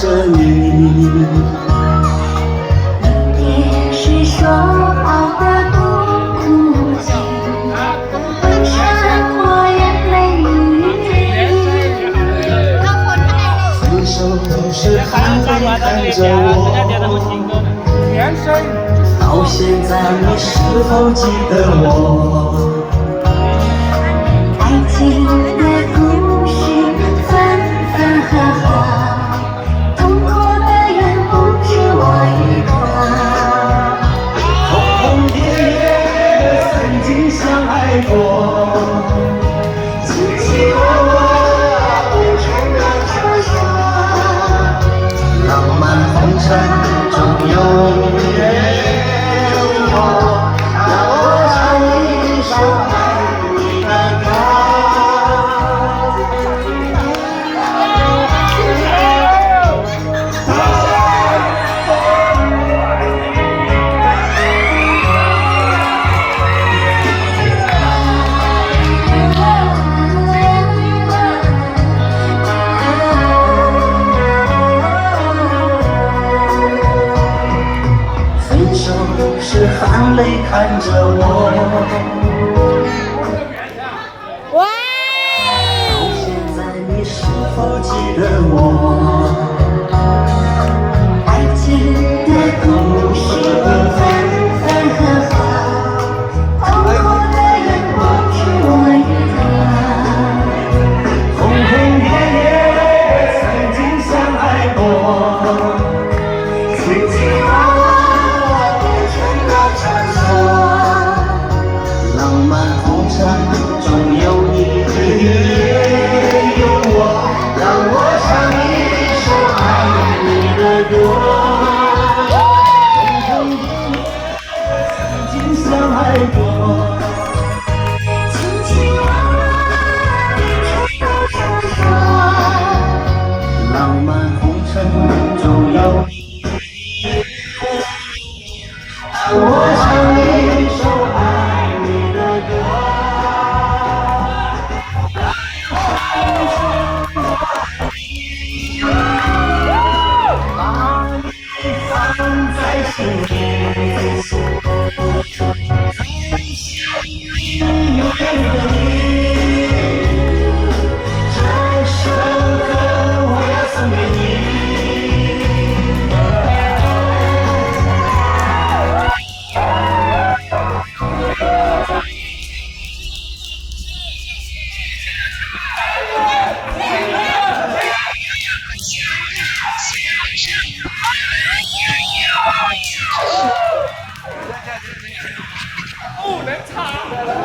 着你。也是说好的不哭泣，分山过眼泪雨。分手时含泪看着我，到现在你是否记得我？爱情的故事分分合合，痛苦的人不止我一个。轰轰烈烈曾经相爱过，卿卿我我变成了传说，浪漫红尘中永远有我，让我唱一首爱你的歌。分手时含泪看着我，到现在你是否记得我？爱情的故事分分合合，痛苦的人不止我一个。轰轰烈烈曾经相爱过，卿卿我我变成了传说，浪漫红尘中有你也有我，让我唱一首爱你的歌。轰轰烈烈曾经相爱过，卿卿我我变成了传说。浪漫红尘中有你，让我唱一首爱你的歌。把你放在心里，永远的你，这首歌我要送给你。不能唱。